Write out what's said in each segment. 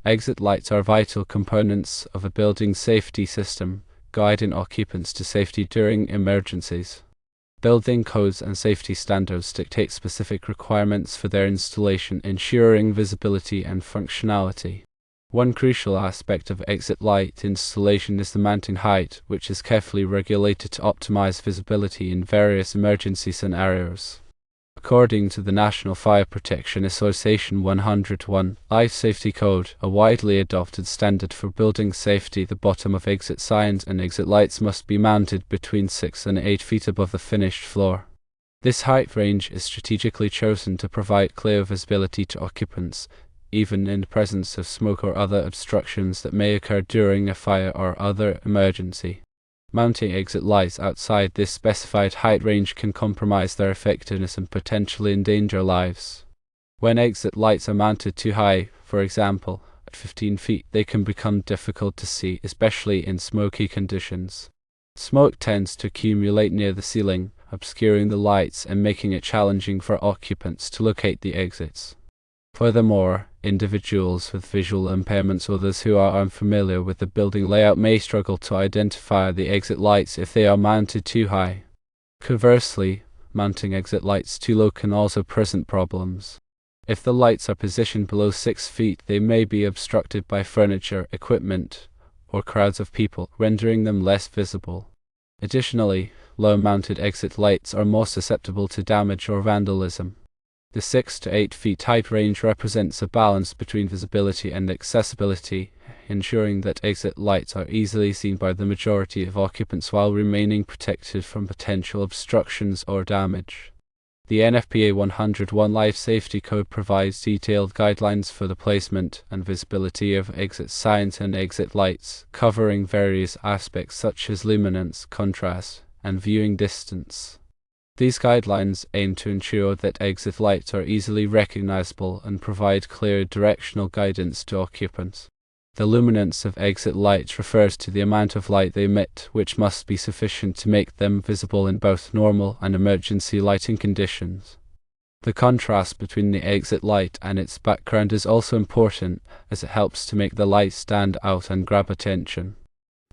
Exit lights are vital components of a building's safety system, guiding occupants to safety during emergencies. Building codes and safety standards dictate specific requirements for their installation, ensuring visibility and functionality. One crucial aspect of exit light installation is the mounting height, which is carefully regulated to optimize visibility in various emergency scenarios. According to the National Fire Protection Association 101 Life Safety Code, a widely adopted standard for building safety, the bottom of exit signs and exit lights must be mounted between 6 and 8 feet above the finished floor. This height range is strategically chosen to provide clear visibility to occupants, even in the presence of smoke or other obstructions that may occur during a fire or other emergency. Mounting exit lights outside this specified height range can compromise their effectiveness and potentially endanger lives. When exit lights are mounted too high, for example, at 15 feet, they can become difficult to see, especially in smoky conditions. Smoke tends to accumulate near the ceiling, obscuring the lights and making it challenging for occupants to locate the exits. Furthermore, individuals with visual impairments or those who are unfamiliar with the building layout may struggle to identify the exit lights if they are mounted too high. Conversely, mounting exit lights too low can also present problems. If the lights are positioned below 6 feet, they may be obstructed by furniture, equipment, or crowds of people, rendering them less visible. Additionally, low-mounted exit lights are more susceptible to damage or vandalism. The 6 to 8 feet height range represents a balance between visibility and accessibility, ensuring that exit lights are easily seen by the majority of occupants while remaining protected from potential obstructions or damage. The NFPA 101 Life Safety Code provides detailed guidelines for the placement and visibility of exit signs and exit lights, covering various aspects such as luminance, contrast, and viewing distance. These guidelines aim to ensure that exit lights are easily recognizable and provide clear directional guidance to occupants. The luminance of exit lights refers to the amount of light they emit, which must be sufficient to make them visible in both normal and emergency lighting conditions. The contrast between the exit light and its background is also important, as it helps to make the light stand out and grab attention.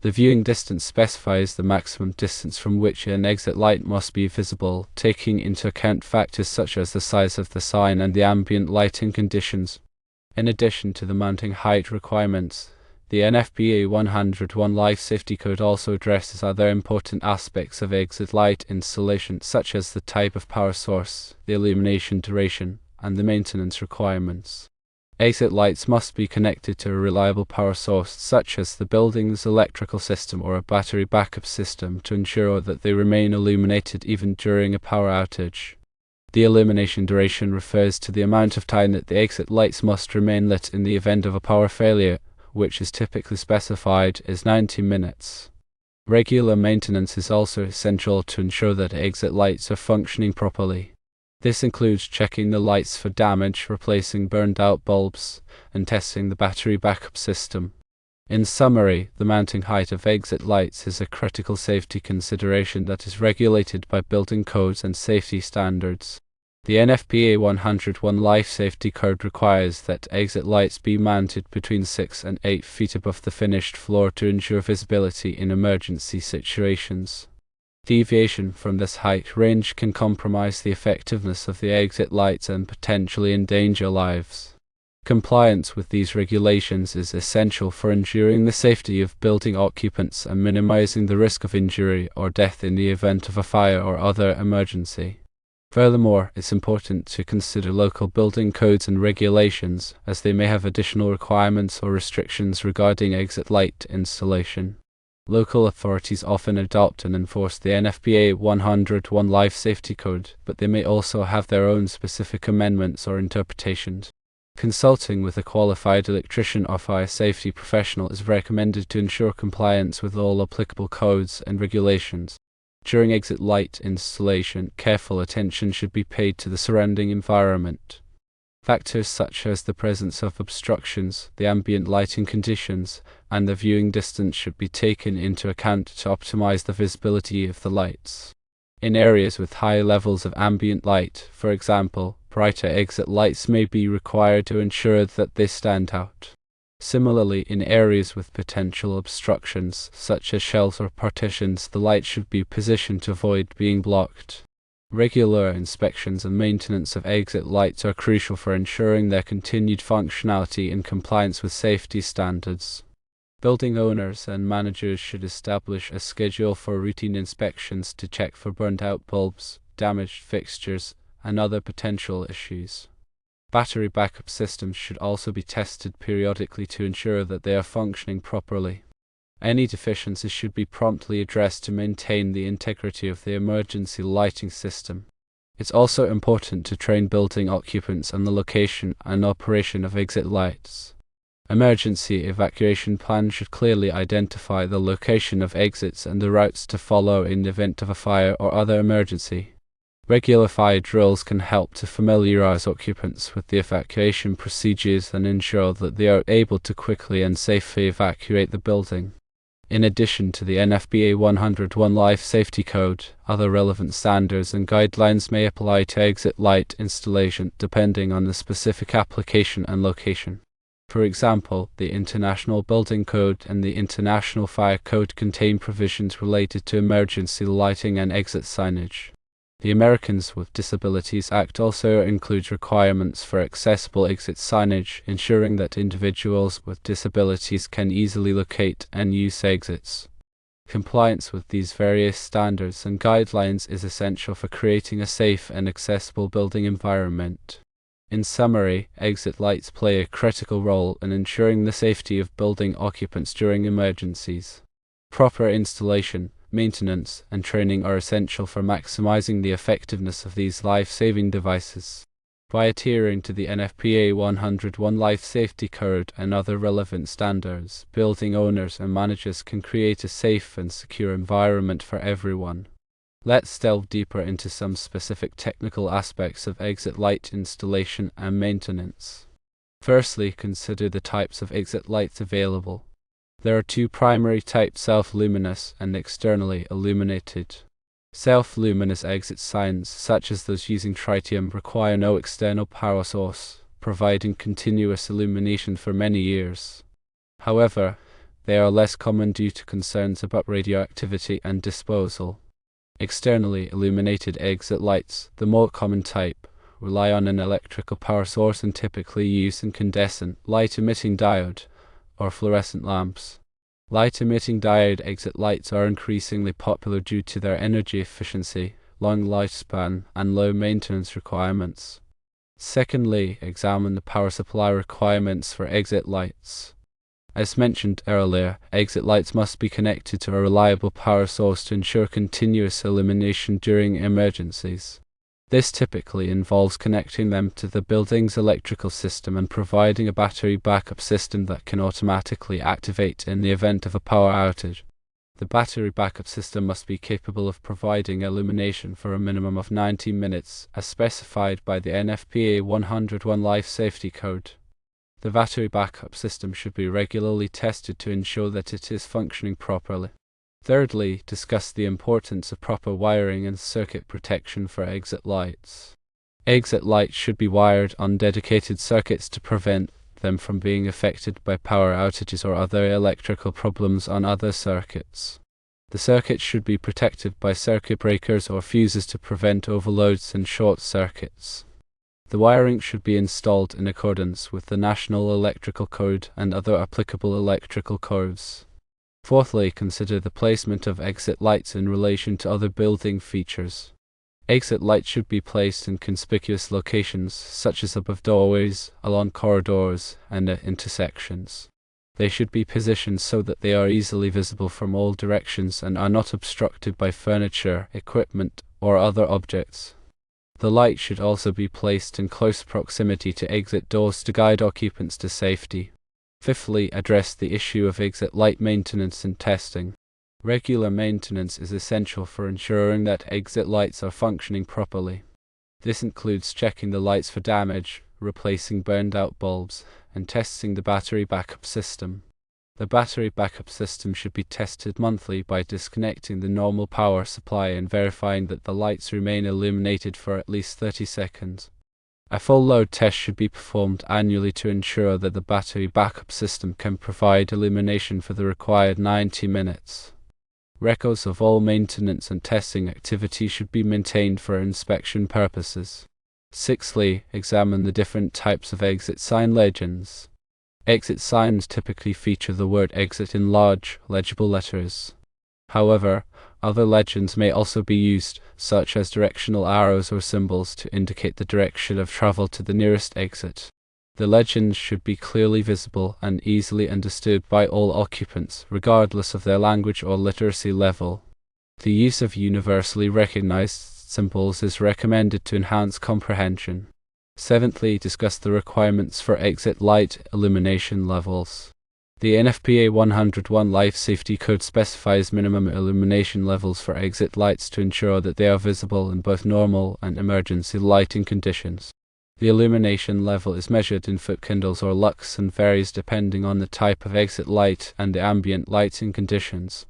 The viewing distance specifies the maximum distance from which an exit light must be visible, taking into account factors such as the size of the sign and the ambient lighting conditions. In addition to the mounting height requirements, the NFPA 101 Life Safety Code also addresses other important aspects of exit light installation, such as the type of power source, the illumination duration, and the maintenance requirements. Exit lights must be connected to a reliable power source, such as the building's electrical system or a battery backup system, to ensure that they remain illuminated even during a power outage. The illumination duration refers to the amount of time that the exit lights must remain lit in the event of a power failure, which is typically specified as 90 minutes. Regular maintenance is also essential to ensure that exit lights are functioning properly. This includes checking the lights for damage, replacing burned-out bulbs, and testing the battery backup system. In summary, the mounting height of exit lights is a critical safety consideration that is regulated by building codes and safety standards. The NFPA 101 Life Safety Code requires that exit lights be mounted between 6 and 8 feet above the finished floor to ensure visibility in emergency situations. Deviation from this height range can compromise the effectiveness of the exit lights and potentially endanger lives. Compliance with these regulations is essential for ensuring the safety of building occupants and minimizing the risk of injury or death in the event of a fire or other emergency. Furthermore, it's important to consider local building codes and regulations, as they may have additional requirements or restrictions regarding exit light installation. Local authorities often adopt and enforce the NFPA 101 Life Safety Code, but they may also have their own specific amendments or interpretations. Consulting with a qualified electrician or fire safety professional is recommended to ensure compliance with all applicable codes and regulations. During exit light installation, careful attention should be paid to the surrounding environment. Factors such as the presence of obstructions, the ambient lighting conditions, and the viewing distance should be taken into account to optimize the visibility of the lights. In areas with high levels of ambient light, for example, brighter exit lights may be required to ensure that they stand out. Similarly, in areas with potential obstructions, such as shelves or partitions, the light should be positioned to avoid being blocked. Regular inspections and maintenance of exit lights are crucial for ensuring their continued functionality in compliance with safety standards. Building owners and managers should establish a schedule for routine inspections to check for burned-out bulbs, damaged fixtures, and other potential issues. Battery backup systems should also be tested periodically to ensure that they are functioning properly. Any deficiencies should be promptly addressed to maintain the integrity of the emergency lighting system. It's also important to train building occupants on the location and operation of exit lights. Emergency evacuation plans should clearly identify the location of exits and the routes to follow in the event of a fire or other emergency. Regular fire drills can help to familiarize occupants with the evacuation procedures and ensure that they are able to quickly and safely evacuate the building. In addition to the NFPA 101 Life Safety Code, other relevant standards and guidelines may apply to exit light installation depending on the specific application and location. For example, the International Building Code and the International Fire Code contain provisions related to emergency lighting and exit signage. The Americans with Disabilities Act also includes requirements for accessible exit signage, ensuring that individuals with disabilities can easily locate and use exits. Compliance with these various standards and guidelines is essential for creating a safe and accessible building environment. In summary, exit lights play a critical role in ensuring the safety of building occupants during emergencies. Proper installation, maintenance, and training are essential for maximizing the effectiveness of these life-saving devices. By adhering to the NFPA 101 Life Safety Code and other relevant standards, building owners and managers can create a safe and secure environment for everyone. Let's delve deeper into some specific technical aspects of exit light installation and maintenance. Firstly, consider the types of exit lights available. There are two primary types: self-luminous and externally illuminated. Self-luminous exit signs, such as those using tritium, require no external power source, providing continuous illumination for many years. However, they are less common due to concerns about radioactivity and disposal. Externally illuminated exit lights, the more common type, rely on an electrical power source and typically use incandescent, light-emitting diode, or fluorescent lamps. Light-emitting diode exit lights are increasingly popular due to their energy efficiency, long lifespan, and low maintenance requirements. Secondly, examine the power supply requirements for exit lights. As mentioned earlier, exit lights must be connected to a reliable power source to ensure continuous illumination during emergencies. This typically involves connecting them to the building's electrical system and providing a battery backup system that can automatically activate in the event of a power outage. The battery backup system must be capable of providing illumination for a minimum of 90 minutes, as specified by the NFPA 101 Life Safety Code. The battery backup system should be regularly tested to ensure that it is functioning properly. Thirdly, discuss the importance of proper wiring and circuit protection for exit lights. Exit lights should be wired on dedicated circuits to prevent them from being affected by power outages or other electrical problems on other circuits. The circuits should be protected by circuit breakers or fuses to prevent overloads and short circuits. The wiring should be installed in accordance with the National Electrical Code and other applicable electrical codes. Fourthly, consider the placement of exit lights in relation to other building features. Exit lights should be placed in conspicuous locations, such as above doorways, along corridors, and at intersections. They should be positioned so that they are easily visible from all directions and are not obstructed by furniture, equipment, or other objects. The light should also be placed in close proximity to exit doors to guide occupants to safety. Fifthly, address the issue of exit light maintenance and testing. Regular maintenance is essential for ensuring that exit lights are functioning properly. This includes checking the lights for damage, replacing burned-out bulbs, and testing the battery backup system. The battery backup system should be tested monthly by disconnecting the normal power supply and verifying that the lights remain illuminated for at least 30 seconds. A full load test should be performed annually to ensure that the battery backup system can provide illumination for the required 90 minutes. Records of all maintenance and testing activity should be maintained for inspection purposes. Sixthly, examine the different types of exit sign legends. Exit signs typically feature the word exit in large, legible letters. However, other legends may also be used, such as directional arrows or symbols to indicate the direction of travel to the nearest exit. The legends should be clearly visible and easily understood by all occupants, regardless of their language or literacy level. The use of universally recognized symbols is recommended to enhance comprehension. Seventhly, discuss the requirements for exit light illumination levels. The NFPA 101 Life Safety Code specifies minimum illumination levels for exit lights to ensure that they are visible in both normal and emergency lighting conditions. The illumination level is measured in foot candles or lux and varies depending on the type of exit light and the ambient lighting conditions.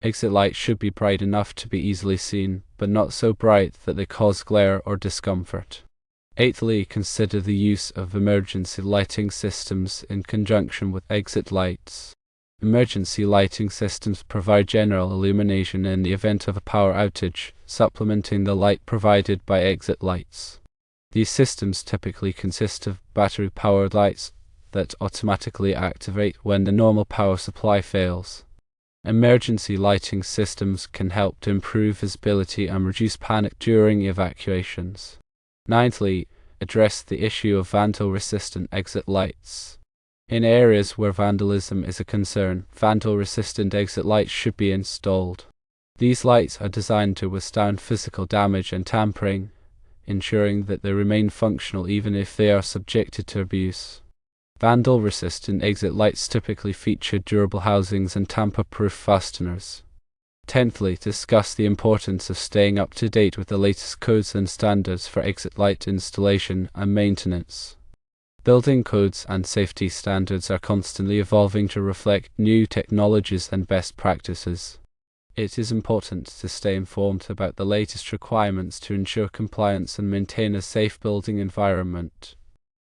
Exit lights should be bright enough to be easily seen, but not so bright that they cause glare or discomfort. Eighthly, consider the use of emergency lighting systems in conjunction with exit lights. Emergency lighting systems provide general illumination in the event of a power outage, supplementing the light provided by exit lights. These systems typically consist of battery-powered lights that automatically activate when the normal power supply fails. Emergency lighting systems can help to improve visibility and reduce panic during evacuations. Ninthly, address the issue of vandal-resistant exit lights. In areas where vandalism is a concern, vandal-resistant exit lights should be installed. These lights are designed to withstand physical damage and tampering, ensuring that they remain functional even if they are subjected to abuse. Vandal-resistant exit lights typically feature durable housings and tamper-proof fasteners. Tenthly, discuss the importance of staying up to date with the latest codes and standards for exit light installation and maintenance. Building codes and safety standards are constantly evolving to reflect new technologies and best practices. It is important to stay informed about the latest requirements to ensure compliance and maintain a safe building environment.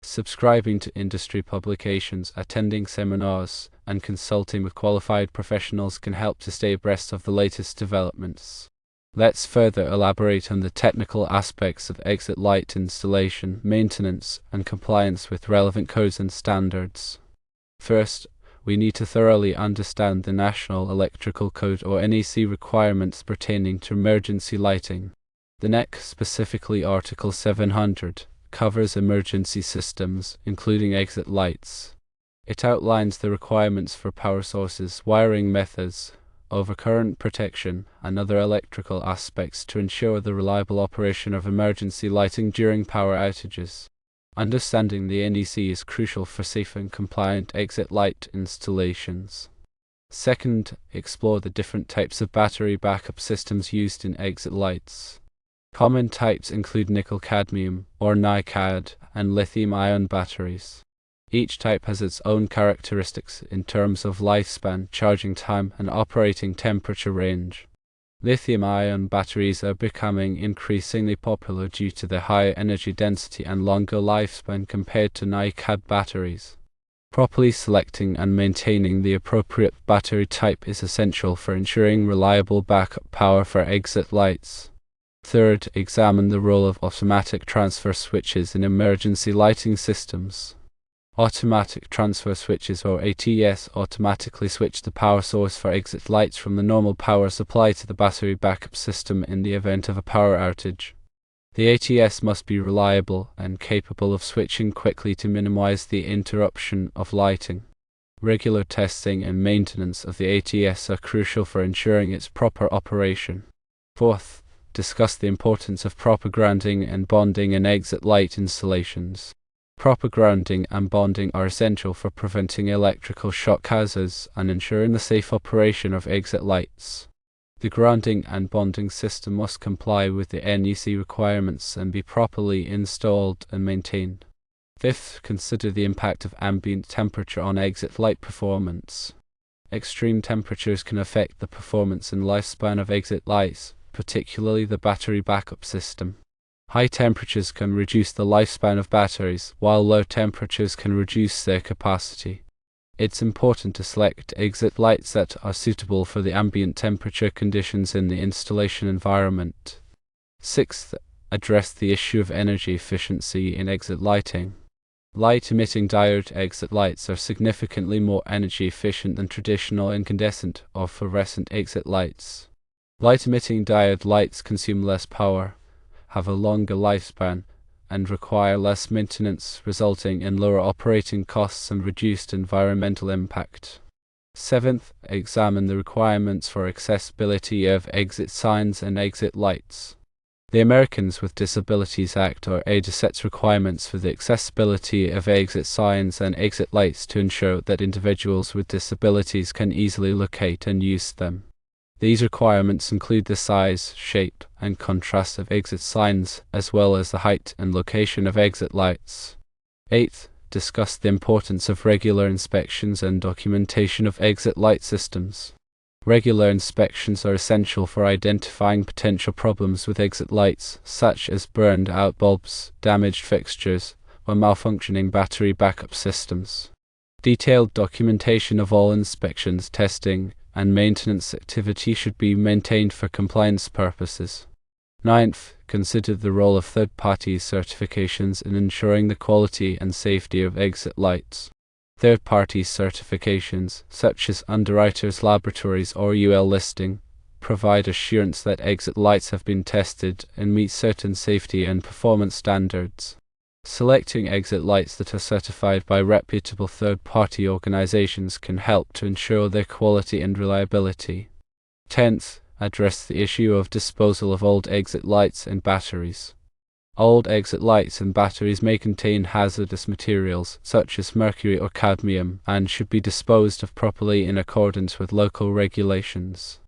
Subscribing to industry publications, attending seminars, and consulting with qualified professionals can help to stay abreast of the latest developments. Let's further elaborate on the technical aspects of exit light installation, maintenance, and compliance with relevant codes and standards. First, we need to thoroughly understand the National Electrical Code or NEC requirements pertaining to emergency lighting. The NEC, specifically Article 700, covers emergency systems, including exit lights. It outlines the requirements for power sources, wiring methods, overcurrent protection, and other electrical aspects to ensure the reliable operation of emergency lighting during power outages. Understanding the NEC is crucial for safe and compliant exit light installations. Second, explore the different types of battery backup systems used in exit lights. Common types include nickel-cadmium, or NiCad, and lithium-ion batteries. Each type has its own characteristics in terms of lifespan, charging time, and operating temperature range. Lithium-ion batteries are becoming increasingly popular due to their higher energy density and longer lifespan compared to NiCad batteries. Properly selecting and maintaining the appropriate battery type is essential for ensuring reliable backup power for exit lights. Third, examine the role of automatic transfer switches in emergency lighting systems. Automatic transfer switches, or ATS, automatically switch the power source for exit lights from the normal power supply to the battery backup system in the event of a power outage. The ATS must be reliable and capable of switching quickly to minimize the interruption of lighting. Regular testing and maintenance of the ATS are crucial for ensuring its proper operation. Fourth, discuss the importance of proper grounding and bonding in exit light installations. Proper grounding and bonding are essential for preventing electrical shock hazards and ensuring the safe operation of exit lights. The grounding and bonding system must comply with the NEC requirements and be properly installed and maintained. Fifth, consider the impact of ambient temperature on exit light performance. Extreme temperatures can affect the performance and lifespan of exit lights, particularly the battery backup system. High temperatures can reduce the lifespan of batteries, while low temperatures can reduce their capacity. It's important to select exit lights that are suitable for the ambient temperature conditions in the installation environment. Sixth, address the issue of energy efficiency in exit lighting. Light-emitting diode exit lights are significantly more energy efficient than traditional incandescent or fluorescent exit lights. Light-emitting diode lights consume less power, have a longer lifespan, and require less maintenance, resulting in lower operating costs and reduced environmental impact. Seventh, examine the requirements for accessibility of exit signs and exit lights. The Americans with Disabilities Act or ADA sets requirements for the accessibility of exit signs and exit lights to ensure that individuals with disabilities can easily locate and use them. These requirements include the size, shape, and contrast of exit signs, as well as the height and location of exit lights. Eighth, discuss the importance of regular inspections and documentation of exit light systems. Regular inspections are essential for identifying potential problems with exit lights, such as burned out bulbs, damaged fixtures, or malfunctioning battery backup systems. Detailed documentation of all inspections, testing, and maintenance activity should be maintained for compliance purposes. Ninth, consider the role of third-party certifications in ensuring the quality and safety of exit lights. Third-party certifications, such as Underwriters Laboratories or UL listing, provide assurance that exit lights have been tested and meet certain safety and performance standards. Selecting exit lights that are certified by reputable third-party organizations can help to ensure their quality and reliability. 10th, address the issue of disposal of old exit lights and batteries. Old exit lights and batteries may contain hazardous materials such as mercury or cadmium and should be disposed of properly in accordance with local regulations.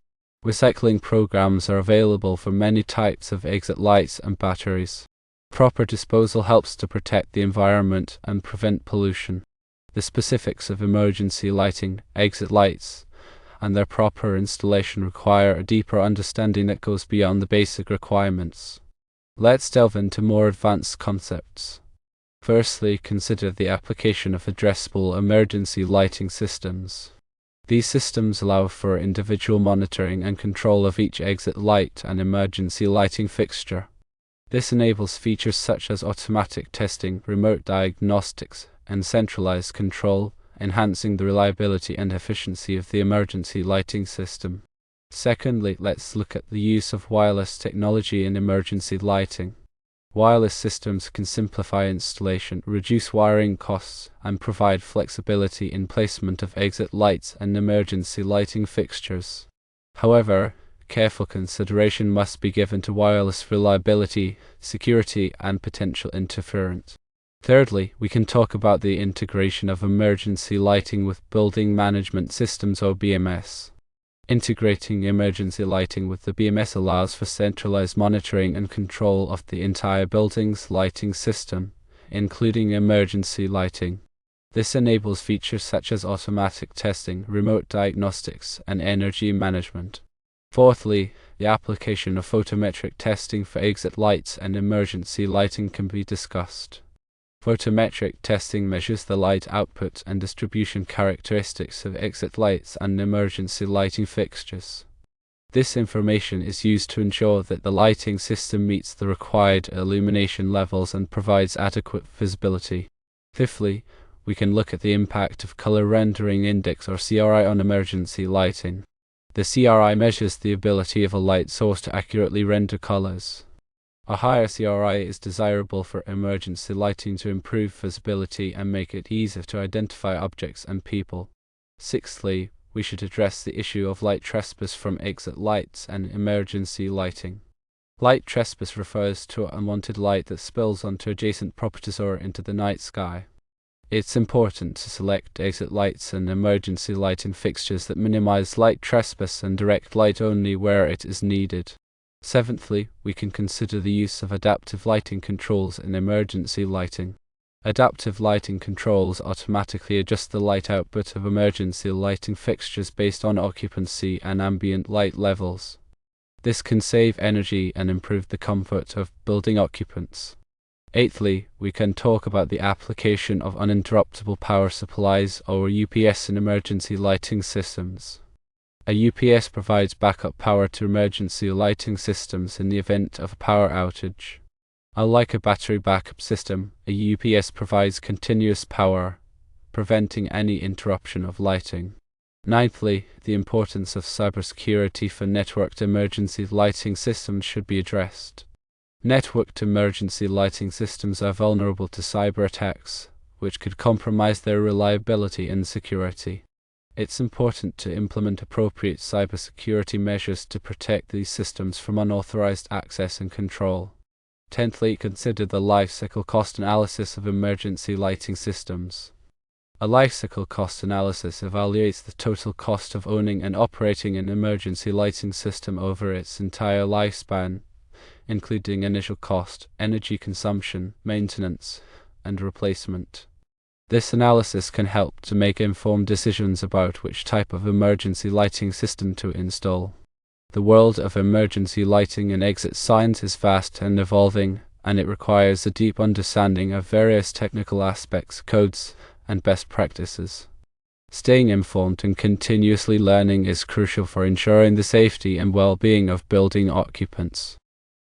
Recycling programs are available for many types of exit lights and batteries. Proper disposal helps to protect the environment and prevent pollution. The specifics of emergency lighting, exit lights, and their proper installation require a deeper understanding that goes beyond the basic requirements. Let's delve into more advanced concepts. Firstly, consider the application of addressable emergency lighting systems. These systems allow for individual monitoring and control of each exit light and emergency lighting fixture. This enables features such as automatic testing, remote diagnostics, and centralized control, enhancing the reliability and efficiency of the emergency lighting system. Secondly, let's look at the use of wireless technology in emergency lighting. Wireless systems can simplify installation, reduce wiring costs, and provide flexibility in placement of exit lights and emergency lighting fixtures. However, careful consideration must be given to wireless reliability, security, and potential interference. Thirdly, we can talk about the integration of emergency lighting with building management systems or BMS. Integrating emergency lighting with the BMS allows for centralized monitoring and control of the entire building's lighting system, including emergency lighting. This enables features such as automatic testing, remote diagnostics, and energy management. Fourthly, the application of photometric testing for exit lights and emergency lighting can be discussed. Photometric testing measures the light output and distribution characteristics of exit lights and emergency lighting fixtures. This information is used to ensure that the lighting system meets the required illumination levels and provides adequate visibility. Fifthly, we can look at the impact of color rendering index or CRI on emergency lighting. The CRI measures the ability of a light source to accurately render colors. A higher CRI is desirable for emergency lighting to improve visibility and make it easier to identify objects and people. Sixthly, we should address the issue of light trespass from exit lights and emergency lighting. Light trespass refers to unwanted light that spills onto adjacent properties or into the night sky. It's important to select exit lights and emergency lighting fixtures that minimize light trespass and direct light only where it is needed. Seventhly, we can consider the use of adaptive lighting controls in emergency lighting. Adaptive lighting controls automatically adjust the light output of emergency lighting fixtures based on occupancy and ambient light levels. This can save energy and improve the comfort of building occupants. Eighthly, we can talk about the application of uninterruptible power supplies or UPS in emergency lighting systems. A UPS provides backup power to emergency lighting systems in the event of a power outage. Unlike a battery backup system, a UPS provides continuous power, preventing any interruption of lighting. Ninthly, the importance of cybersecurity for networked emergency lighting systems should be addressed. Networked emergency lighting systems are vulnerable to cyber attacks, which could compromise their reliability and security. It's important to implement appropriate cybersecurity measures to protect these systems from unauthorized access and control. Tenthly, consider the life cycle cost analysis of emergency lighting systems. A life cycle cost analysis evaluates the total cost of owning and operating an emergency lighting system over its entire lifespan, including initial cost, energy consumption, maintenance, and replacement. This analysis can help to make informed decisions about which type of emergency lighting system to install. The world of emergency lighting and exit signs is vast and evolving, and it requires a deep understanding of various technical aspects, codes, and best practices. Staying informed and continuously learning is crucial for ensuring the safety and well-being of building occupants.